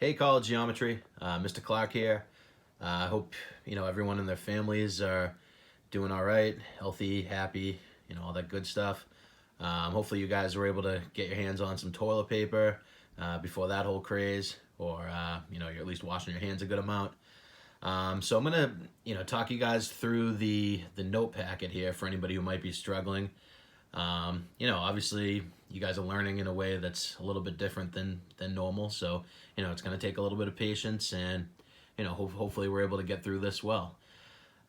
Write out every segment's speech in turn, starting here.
Hey, College Geometry, Mr. Clark here. I hope everyone and their families are doing all right, healthy, happy, all that good stuff. Hopefully, you guys were able to get your hands on some toilet paper before that whole craze, or you're at least washing your hands a good amount. So I'm gonna talk you guys through the note packet here for anybody who might be struggling. Obviously, you guys are learning in a way that's a little bit different than normal. So, it's going to take a little bit of patience, and hopefully we're able to get through this well.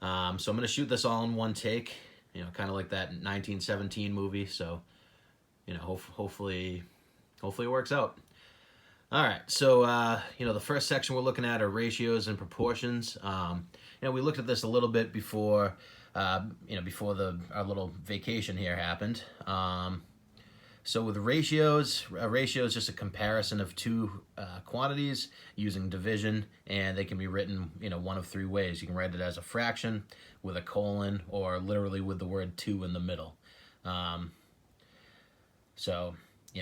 So I'm going to shoot this all in one take. Kind of like that 1917 movie. So, hopefully it works out. All right, so the first section we're looking at are ratios and proportions. We looked at this a little bit before, before our little vacation here happened. So with ratios, a ratio is just a comparison of two quantities using division, and they can be written, one of three ways. You can write it as a fraction with a colon, or literally with the word two in the middle. So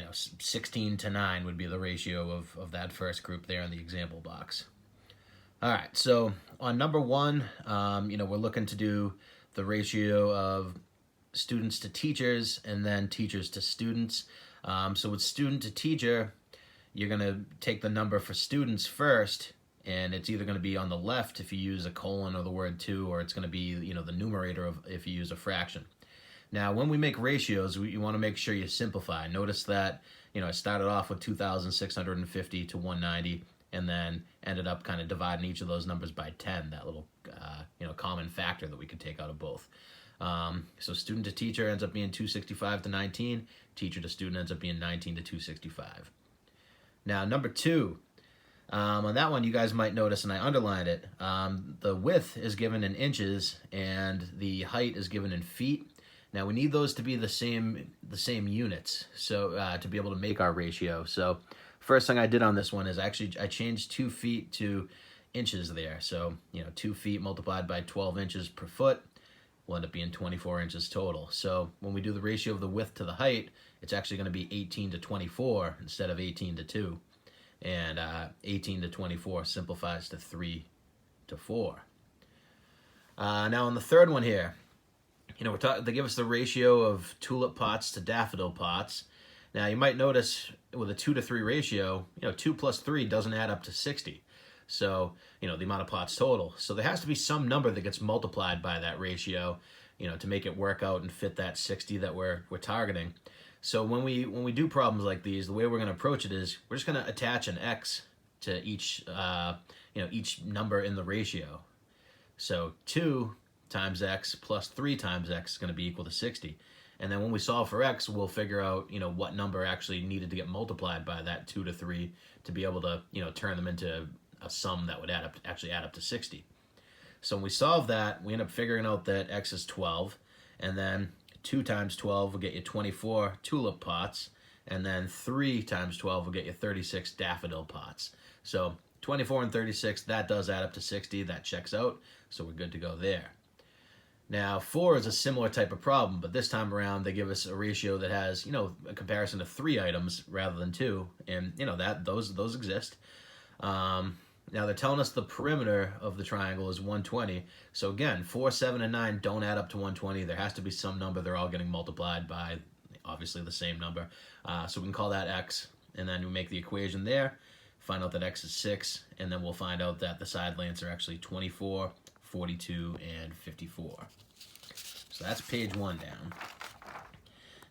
16 to 9 would be the ratio of that first group there in the example box. All right, so on number one, we're looking to do the ratio of students to teachers and then teachers to students. So with student to teacher, you're going to take the number for students first, and it's either going to be on the left if you use a colon or the word two, or it's going to be the numerator of if you use a fraction. Now, when we make ratios, you want to make sure you simplify. Notice that, I started off with 2,650 to 190, and then ended up kind of dividing each of those numbers by 10, that little, common factor that we could take out of both. So student to teacher ends up being 265 to 19. Teacher to student ends up being 19 to 265. Now, number two, on that one, you guys might notice, and I underlined it, the width is given in inches, and the height is given in feet. Now we need those to be the same units, so to be able to make our ratio. So first thing I did on this one is I changed 2 feet to inches there. So 2 feet multiplied by 12 inches per foot will end up being 24 inches total. So when we do the ratio of the width to the height, it's actually going to be 18 to 24 instead of 18 to 2. And 18 to 24 simplifies to 3 to 4. Now on the third one here, they give us the ratio of tulip pots to daffodil pots. Now, you might notice with a 2 to 3 ratio, 2 plus 3 doesn't add up to 60. So, the amount of pots total. So there has to be some number that gets multiplied by that ratio, to make it work out and fit that 60 that we're targeting. So when we do problems like these, the way we're going to approach it is we're just going to attach an x to each number in the ratio. So 2 times x plus 3 times x is going to be equal to 60. And then when we solve for x, we'll figure out, what number actually needed to get multiplied by that 2 to 3 to be able to, turn them into a sum that would actually add up to 60. So when we solve that, we end up figuring out that x is 12, and then 2 times 12 will get you 24 tulip pots, and then 3 times 12 will get you 36 daffodil pots. So 24 and 36, that does add up to 60. That checks out, so we're good to go there. Now, 4 is a similar type of problem, but this time around they give us a ratio that has, a comparison of 3 items rather than 2, and those exist. Now they're telling us the perimeter of the triangle is 120. So again, 4, 7, and 9 don't add up to 120. There has to be some number they're all getting multiplied by, obviously the same number. So we can call that x, and then we make the equation there, find out that x is 6, and then we'll find out that the side lengths are actually 24, 42, and 54. So that's page 1 down.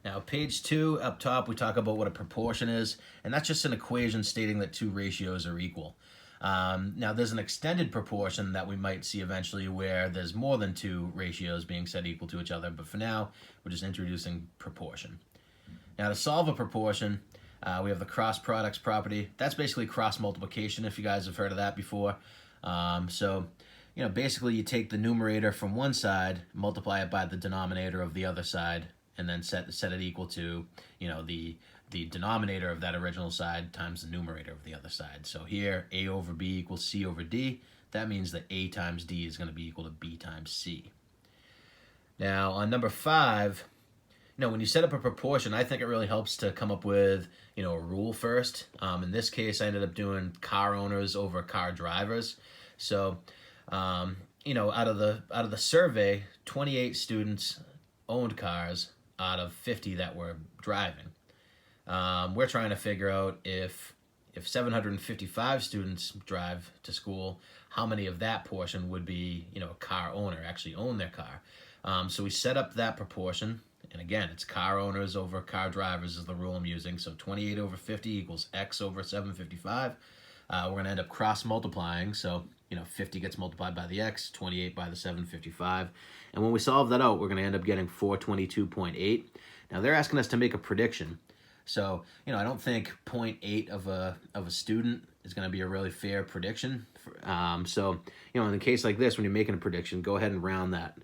Now, page 2, up top, we talk about what a proportion is, and that's just an equation stating that two ratios are equal. Now, there's an extended proportion that we might see eventually where there's more than 2 ratios being set equal to each other, but for now, we're just introducing proportion. Now, to solve a proportion, we have the cross products property. That's basically cross multiplication, if you guys have heard of that before. Basically you take the numerator from one side, multiply it by the denominator of the other side, and then set it equal to, the denominator of that original side times the numerator of the other side. So here, A over B equals C over D. That means that A times D is going to be equal to B times C. Now, on number 5, when you set up a proportion, I think it really helps to come up with, a rule first. In this case, I ended up doing car owners over car drivers. So, out of the survey, 28 students owned cars out of 50 that were driving. We're trying to figure out if 755 students drive to school, how many of that portion would be, a car owner, actually own their car. So we set up that proportion. And again, it's car owners over car drivers is the rule I'm using. So 28 over 50 equals X over 755. We're going to end up cross multiplying. So, 50 gets multiplied by the X, 28 by the 755. And when we solve that out, we're going to end up getting 422.8. Now they're asking us to make a prediction. So, I don't think 0.8 of a student is going to be a really fair prediction. So, in a case like this, when you're making a prediction, go ahead and round that.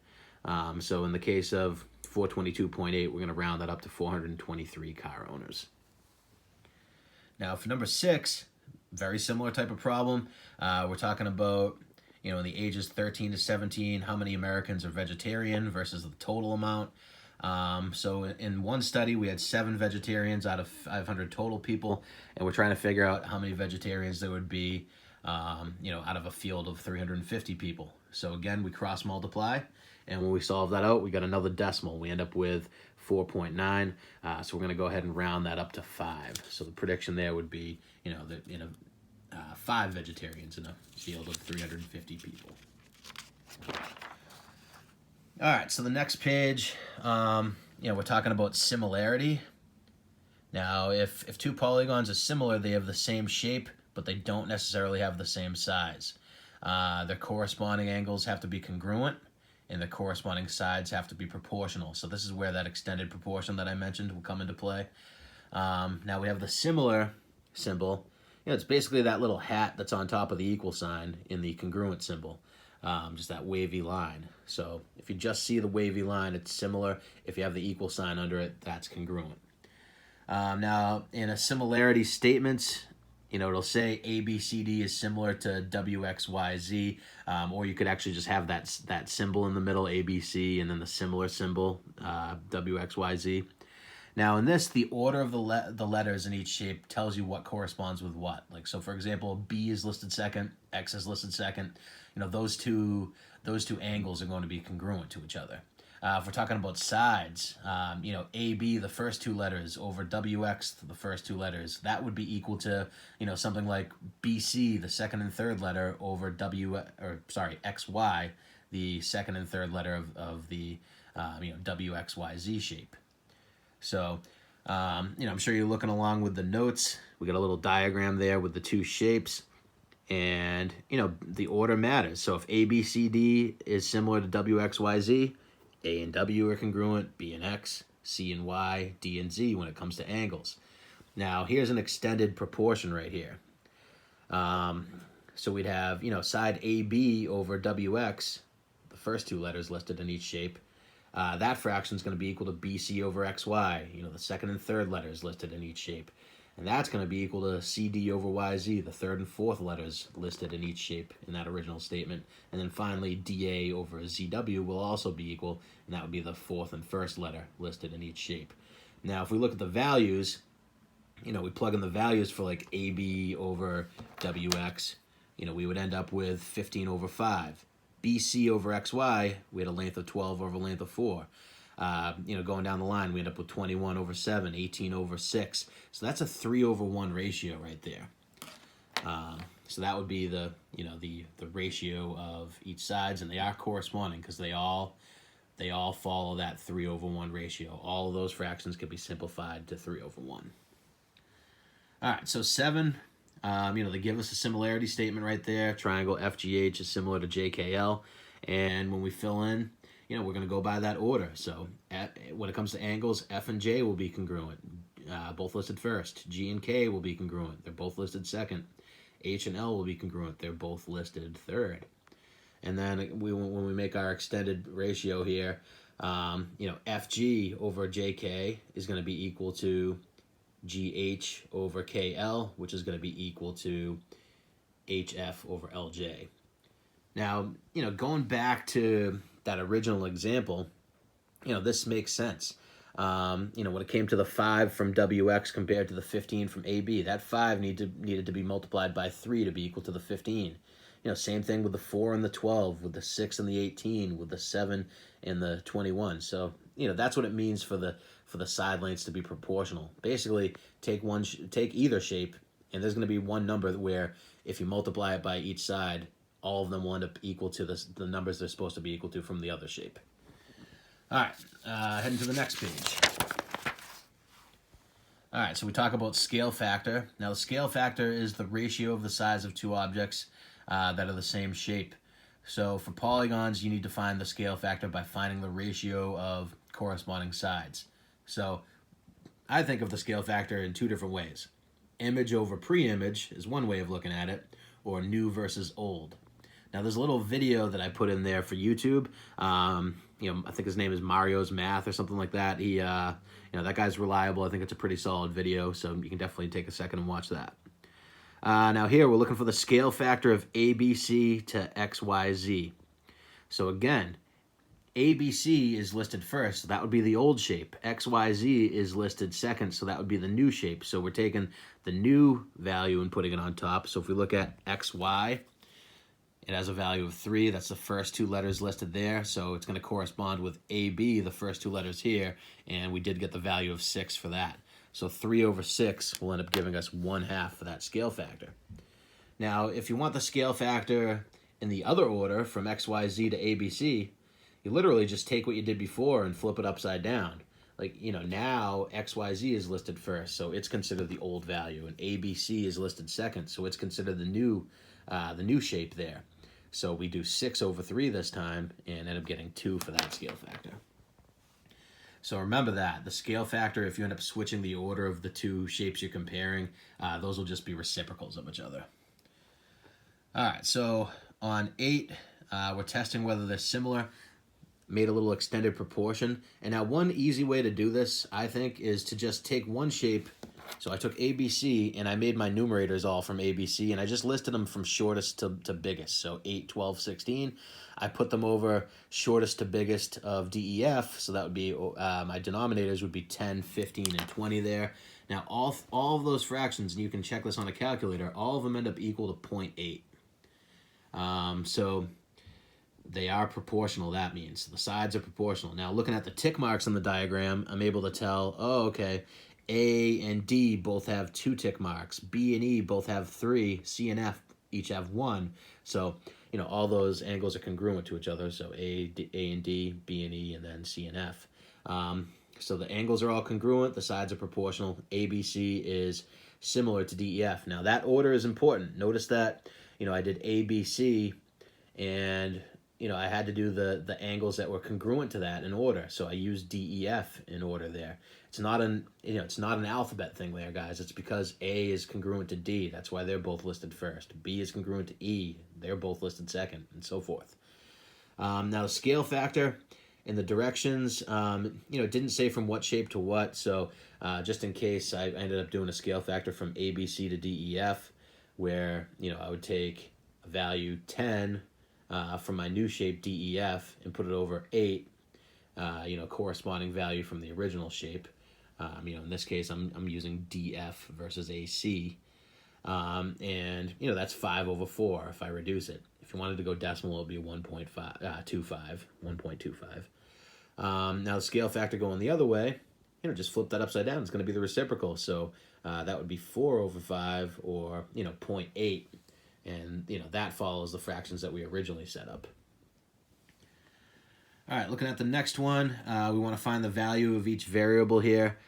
So in the case of 422.8, we're going to round that up to 423 car owners. Now for number 6, very similar type of problem. We're talking about, in the ages 13 to 17, how many Americans are vegetarian versus the total amount. So in one study, we had 7 vegetarians out of 500 total people, and we're trying to figure out how many vegetarians there would be, out of a field of 350 people. So again, we cross multiply, and when we solve that out, we got another decimal. We end up with 4.9. So we're going to go ahead and round that up to 5. So the prediction there would be, 5 vegetarians in a field of 350 people. All right, so the next page, we're talking about similarity. Now, if 2 polygons are similar, they have the same shape, but they don't necessarily have the same size. Their corresponding angles have to be congruent, and the corresponding sides have to be proportional. So this is where that extended proportion that I mentioned will come into play. Now we have the similar symbol. It's basically that little hat that's on top of the equal sign in the congruent symbol. Just that wavy line. So if you just see the wavy line, it's similar. If you have the equal sign under it, that's congruent. Now, in a similarity statement, it'll say ABCD is similar to WXYZ, or you could actually just have that symbol in the middle, ABC, and then the similar symbol, WXYZ. Now, in this, the order of the letters in each shape tells you what corresponds with what. Like, so for example, B is listed second, X is listed second. Those two angles are going to be congruent to each other. If we're talking about sides, AB, the first 2 letters, over WX, the first 2 letters, that would be equal to, something like BC, the second and third letter, over XY, the second and third letter of the, WXYZ shape. So, I'm sure you're looking along with the notes. We got a little diagram there with the 2 shapes. And, the order matters. So if ABCD is similar to WXYZ, A and W are congruent, B and X, C and Y, D and Z when it comes to angles. Now, here's an extended proportion right here. So we'd have, side AB over WX, the first 2 letters listed in each shape. That fraction is going to be equal to BC over XY, the second and third letters listed in each shape. And that's going to be equal to CD over YZ, the third and fourth letters listed in each shape in that original statement. And then finally, DA over ZW will also be equal, and that would be the fourth and first letter listed in each shape. Now, if we look at the values, we plug in the values for like AB over WX, we would end up with 15 over 5. BC over XY, we had a length of 12 over a length of 4. Going down the line, we end up with 21 over 7, 18 over 6. So that's a 3/1 ratio right there. So that would be the ratio of each sides, and they are corresponding because they all follow that 3/1 ratio. All of those fractions can be simplified to 3/1. All right, so 7, they give us a similarity statement right there. Triangle FGH is similar to JKL, and when we fill in, we're going to go by that order. So when it comes to angles, F and J will be congruent, both listed first. G and K will be congruent. They're both listed second. H and L will be congruent. They're both listed third. And then when we make our extended ratio here, FG over JK is going to be equal to GH over KL, which is going to be equal to HF over LJ. Now, going back to that original example, this makes sense. When it came to the 5 from WX compared to the 15 from AB, that 5 needed to be multiplied by 3 to be equal to the 15. Same thing with the 4 and the 12, with the 6 and the 18, with the 7 and the 21. So, that's what it means for the side lengths to be proportional. Basically, take either shape, and there's going to be one number where if you multiply it by each side, all of them will end up equal to the numbers they're supposed to be equal to from the other shape. All right, heading to the next page. All right, so we talk about scale factor. Now, the scale factor is the ratio of the size of two objects that are the same shape. So for polygons, you need to find the scale factor by finding the ratio of corresponding sides. So I think of the scale factor in two different ways. Image over pre-image is one way of looking at it, or new versus old. Now, there's a little video that I put in there for YouTube. I think his name is Mario's Math or something like that. He, that guy's reliable. I think it's a pretty solid video, so you can definitely take a second and watch that. Now here, we're looking for the scale factor of ABC to XYZ. So again, ABC is listed first, so that would be the old shape. XYZ is listed second, so that would be the new shape. So we're taking the new value and putting it on top. So if we look at XY, it has a value of 3. That's the first two letters listed there. So it's going to correspond with AB, the first two letters here. And we did get the value of 6 for that. So 3 over 6 will end up giving us 1/2 for that scale factor. Now, if you want the scale factor in the other order from XYZ to ABC, you literally just take what you did before and flip it upside down. Now XYZ is listed first, so it's considered the old value, and ABC is listed second, so it's considered the new shape there. So we do 6 over 3 this time and end up getting 2 for that scale factor. So remember that. The scale factor, if you end up switching the order of the two shapes you're comparing, those will just be reciprocals of each other. All right, so on 8, we're testing whether they're similar. Made a little extended proportion. And now one easy way to do this, I think, is to just take one shape. So I took ABC, and I made my numerators all from ABC, and I just listed them from shortest to biggest. So 8, 12, 16. I put them over shortest to biggest of DEF, so that would be, my denominators would be 10, 15, and 20 there. Now, all of those fractions, and you can check this on a calculator, all of them end up equal to 0.8. So they are proportional, that means. The sides are proportional. Now, looking at the tick marks on the diagram, I'm able to tell, okay, A and D both have 2 tick marks. B and E both have 3. C and F each have 1. So, all those angles are congruent to each other. So A and D, B and E, and then C and F. So the angles are all congruent. The sides are proportional. ABC is similar to DEF. Now, that order is important. Notice that, I did ABC, and I had to do the angles that were congruent to that in order. So I used DEF in order there. It's not an alphabet thing there, guys. It's because A is congruent to D. That's why they're both listed first. B is congruent to E. They're both listed second, and so forth. Now the scale factor in the directions, it didn't say from what shape to what. So just in case, I ended up doing a scale factor from ABC to DEF, where I would take a value 10. From my new shape DEF and put it over 8, corresponding value from the original shape. In this case, I'm using DF versus AC. And that's 5 over 4 if I reduce it. If you wanted to go decimal, it would be 1.25. Now the scale factor going the other way, just flip that upside down. It's going to be the reciprocal. So that would be 4 over 5 or, 0.8. And, that follows the fractions that we originally set up. All right, looking at the next one, we want to find the value of each variable here.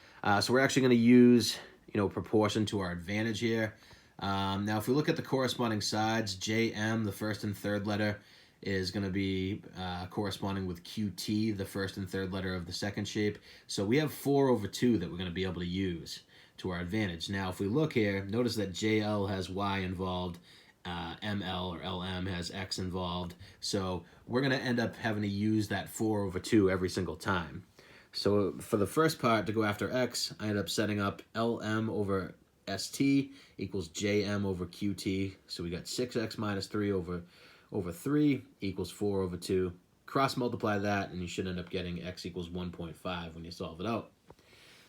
So we're actually going to use, proportion to our advantage here. Now, if we look at the corresponding sides, JM, the first and third letter, is going to be corresponding with QT, the first and third letter of the second shape. So we have 4 over 2 that we're going to be able to use to our advantage. Now, if we look here, notice that JL has Y involved. ML or LM has X involved. So we're going to end up having to use that 4 over 2 every single time. So for the first part, to go after X, I end up setting up LM over ST equals JM over QT. So we got 6X minus 3 over 3 equals 4 over 2. cross multiply that, and you should end up getting x equals 1.5 when you solve it out.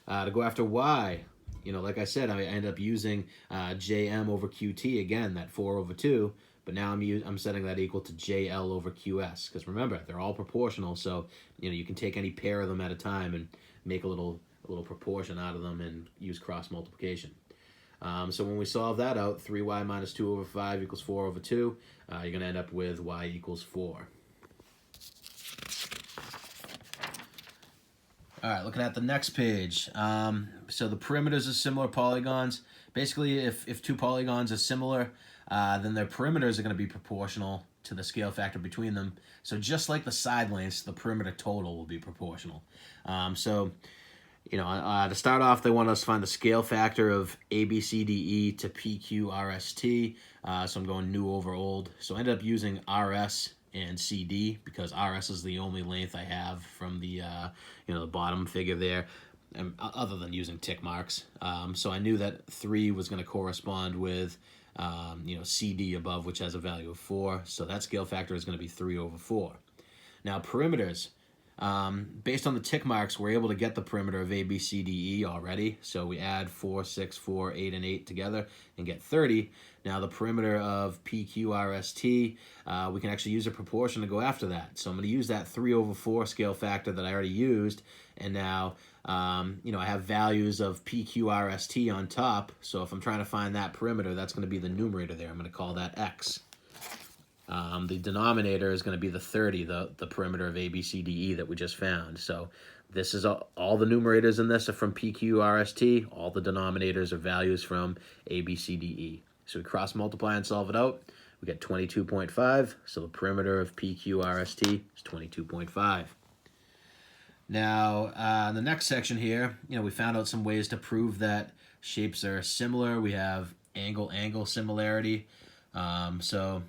To go after y, like I said, I end up using jm over qt again, that 4 over 2, but now I'm setting that equal to jl over qs, because remember, they're all proportional, so you can take any pair of them at a time and make a little proportion out of them and use cross multiplication. So when we solve that out, 3y minus 2 over 5 equals 4 over 2, you're going to end up with y equals 4. All right, looking at the next page. So the perimeters of similar polygons. Basically, if two polygons are similar, then their perimeters are going to be proportional to the scale factor between them. So just like the side lengths, the perimeter total will be proportional. To start off, they want us to find the scale factor of ABCDE to PQRST. So I'm going new over old. So I ended up using RS and CD because RS is the only length I have from the the bottom figure there, other than using tick marks. So I knew that 3 was going to correspond with CD above, which has a value of 4. So that scale factor is going to be 3 over 4. Now perimeters. Based on the tick marks, we're able to get the perimeter of ABCDE already. So we add 4, 6, 4, 8, and 8 together and get 30. Now the perimeter of PQRST, we can actually use a proportion to go after that. So I'm going to use that 3 over 4 scale factor that I already used. And now, I have values of PQRST on top. So if I'm trying to find that perimeter, that's going to be the numerator there. I'm going to call that X. The denominator is going to be the 30, the perimeter of ABCDE that we just found. So this is all the numerators in this are from PQRST. All the denominators are values from ABCDE. So we cross multiply and solve it out. We get 22.5. So the perimeter of PQRST is 22.5. Now, in the next section here, we found out some ways to prove that shapes are similar. We have angle-angle similarity. So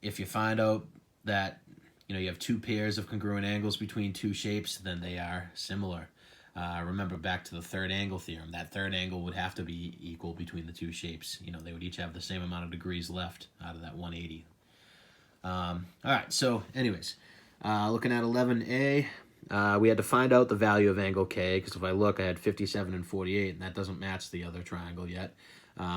if you find out that you have two pairs of congruent angles between two shapes, then they are similar. Remember back to the third angle theorem. That third angle would have to be equal between the two shapes. They would each have the same amount of degrees left out of that 180. All right, so anyways, looking at 11a, we had to find out the value of angle K, because if I look, I had 57 and 48, and that doesn't match the other triangle yet.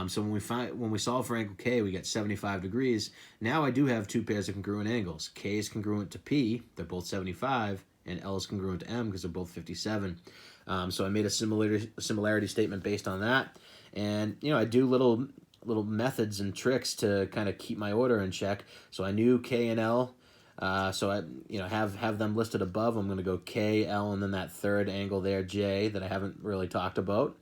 So when we solve for angle K, we get 75 degrees. Now I do have two pairs of congruent angles. K is congruent to P, they're both 75, and L is congruent to M because they're both 57. So I made a similarity statement based on that. And, I do little methods and tricks to kind of keep my order in check. So I knew K and L. So I have them listed above. I'm going to go K, L, and then that third angle there, J, that I haven't really talked about.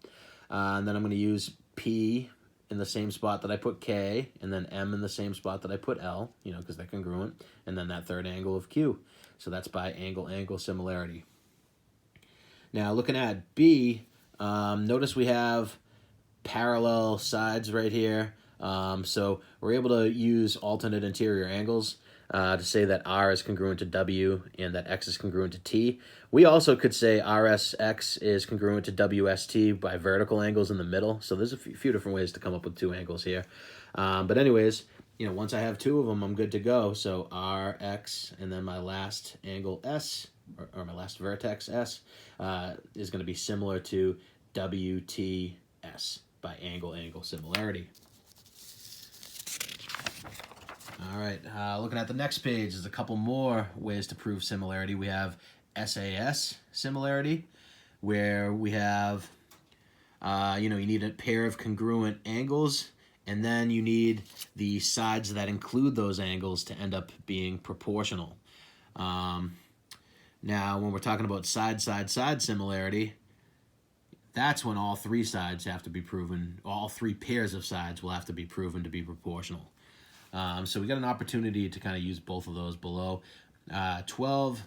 And then I'm going to use P in the same spot that I put K, and then M in the same spot that I put L, because they're congruent, and then that third angle of Q. So that's by angle-angle similarity. Now, looking at B, notice we have parallel sides right here. So we're able to use alternate interior angles to say that R is congruent to W and that X is congruent to T. We also could say RSX is congruent to WST by vertical angles in the middle. So there's a few different ways to come up with two angles here. But anyways, once I have two of them, I'm good to go. So RX and then my last angle S, or my last vertex S, is going to be similar to WTS by angle-angle similarity. All right, looking at the next page, there's a couple more ways to prove similarity. We have SAS similarity, where we have, you need a pair of congruent angles, and then you need the sides that include those angles to end up being proportional. Now, when we're talking about side-side similarity, that's when all three sides have to be proven, all three pairs of sides will have to be proven to be proportional. So we got an opportunity to kind of use both of those below. 12.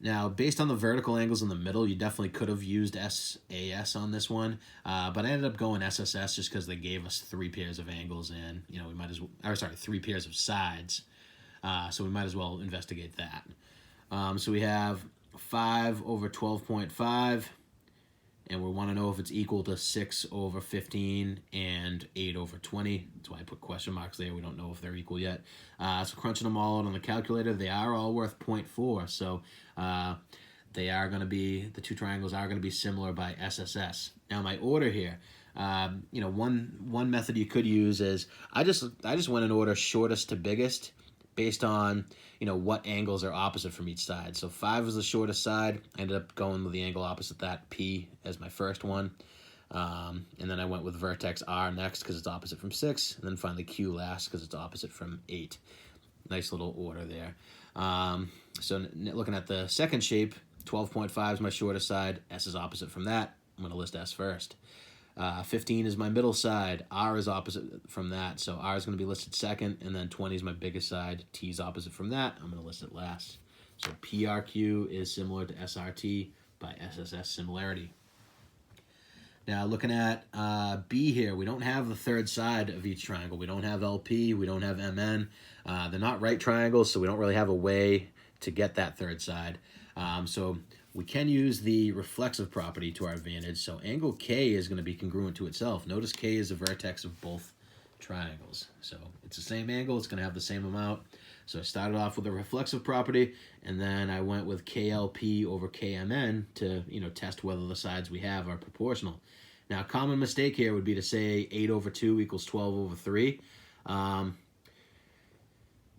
Now, based on the vertical angles in the middle, you definitely could have used SAS on this one, but I ended up going SSS just because they gave us three pairs of angles, and we might as well, three pairs of sides. So we might as well investigate that. So we have 5 over 12.5 and we want to know if it's equal to 6 over 15 and 8 over 20. That's why I put question marks there. We don't know if they're equal yet. So crunching them all out on the calculator, they are all worth 0.4. So they are going to be, the two triangles are going to be similar by SSS. Now my order here, one method you could use is I just went in order shortest to biggest based on what angles are opposite from each side. So 5 is the shortest side. I ended up going with the angle opposite that, P, as my first one. And then I went with vertex R next because it's opposite from 6. And then finally Q last because it's opposite from 8. Nice little order there. So looking at the second shape, 12.5 is my shortest side. S is opposite from that. I'm going to list S first. 15 is my middle side. R is opposite from that, so R is going to be listed second, and then 20 is my biggest side. T is opposite from that. I'm going to list it last. So PRQ is similar to SRT by SSS similarity. Now looking at B here, we don't have the third side of each triangle. We don't have LP, we don't have MN. They're not right triangles, so we don't really have a way to get that third side. So we can use the reflexive property to our advantage. So angle K is going to be congruent to itself. Notice K is the vertex of both triangles. So it's the same angle, it's going to have the same amount. So I started off with a reflexive property, and then I went with KLP over KMN to test whether the sides we have are proportional. Now a common mistake here would be to say 8 over 2 equals 12 over 3.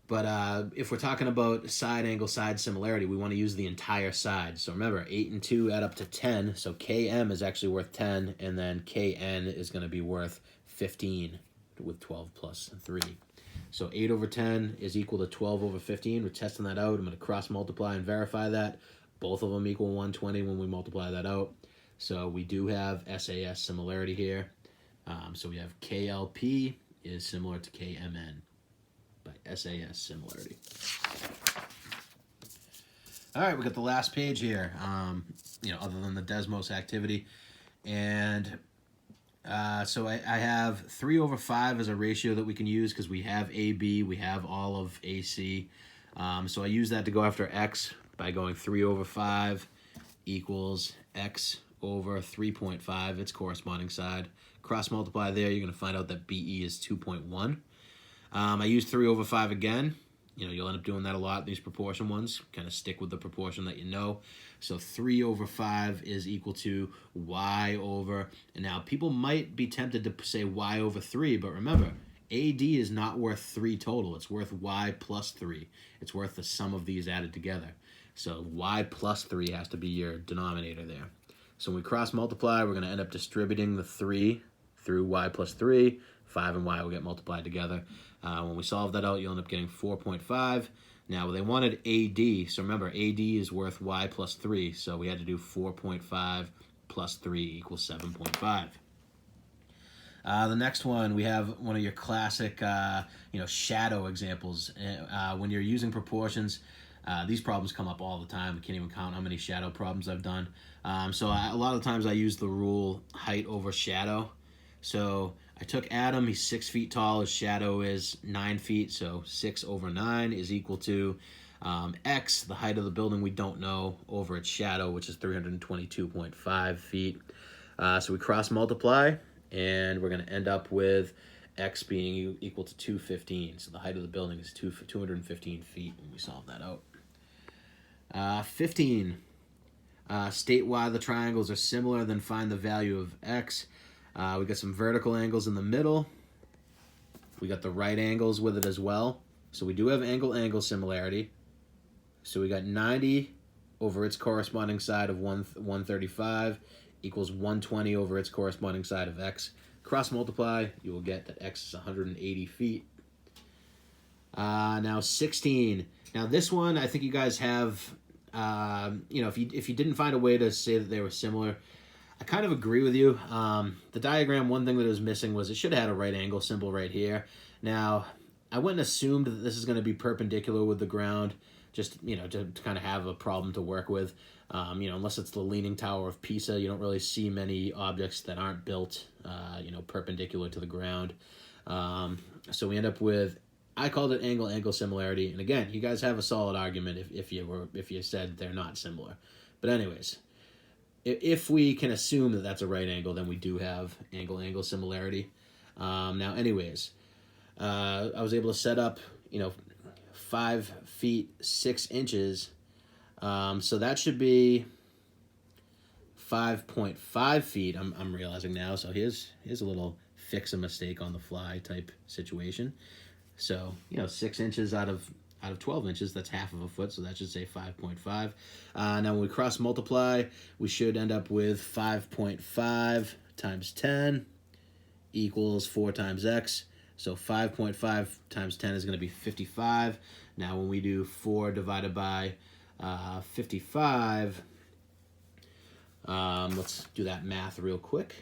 But if we're talking about side angle side similarity, we want to use the entire side. So remember, 8 and 2 add up to 10. So KM is actually worth 10, and then KN is going to be worth 15 with 12 plus 3. So 8 over 10 is equal to 12 over 15. We're testing that out. I'm going to cross multiply and verify that. Both of them equal 120 when we multiply that out. So we do have SAS similarity here. So we have KLP is similar to KMN by SAS similarity. All right, we got the last page here, other than the Desmos activity. And so I have 3 over 5 as a ratio that we can use because we have AB, we have all of AC. So I use that to go after X by going 3 over 5 equals X over 3.5, its corresponding side. Cross multiply there, you're going to find out that BE is 2.1. I use 3 over 5 again. You'll end up doing that a lot in these proportion ones. Kind of stick with the proportion that you know. So 3 over 5 is equal to y over, and now people might be tempted to say y over 3, but remember, AD is not worth 3 total. It's worth y plus 3. It's worth the sum of these added together. So y plus 3 has to be your denominator there. So when we cross multiply, we're going to end up distributing the 3 through y plus 3. 5 and y will get multiplied together. When we solve that out, you'll end up getting 4.5. Now, they wanted AD, so remember, AD is worth y plus 3, so we had to do 4.5 plus 3 equals 7.5. The next one, we have one of your classic, shadow examples. When you're using proportions, these problems come up all the time. I can't even count how many shadow problems I've done. So a lot of the times I use the rule height over shadow. So I took Adam, he's 6 feet tall, his shadow is 9 feet, so 6 over 9 is equal to X, the height of the building we don't know, over its shadow, which is 322.5 feet. So we cross multiply, and we're going to end up with X being equal to 215. So the height of the building is 215 feet when we solve that out. 15. State why the triangles are similar, then find the value of X. We got some vertical angles in the middle. We got the right angles with it as well. So we do have angle-angle similarity. So we got 90 over its corresponding side of 135 equals 120 over its corresponding side of X. Cross multiply, you will get that X is 180 feet. Now 16. Now this one, I think you guys have, if you didn't find a way to say that they were similar, I kind of agree with you. The diagram, one thing that it was missing was it should have had a right angle symbol right here. Now, I wouldn't assume that this is going to be perpendicular with the ground, just, to kind of have a problem to work with. Unless it's the Leaning Tower of Pisa, you don't really see many objects that aren't built, perpendicular to the ground. So we end up with, I called it angle-angle similarity. And again, you guys have a solid argument if you said they're not similar. But anyways, if we can assume that that's a right angle, then we do have angle-angle similarity. Now, anyways, I was able to set up, 5 feet 6 inches. So that should be 5.5 feet. I'm realizing now. So here's a little fix a mistake on the fly type situation. So 6 inches out of 12 inches, that's half of a foot, so that should say 5.5. Now when we cross multiply, we should end up with 5.5 times 10 equals 4 times x. So 5.5 times 10 is going to be 55. Now when we do 4 divided by 55, let's do that math real quick.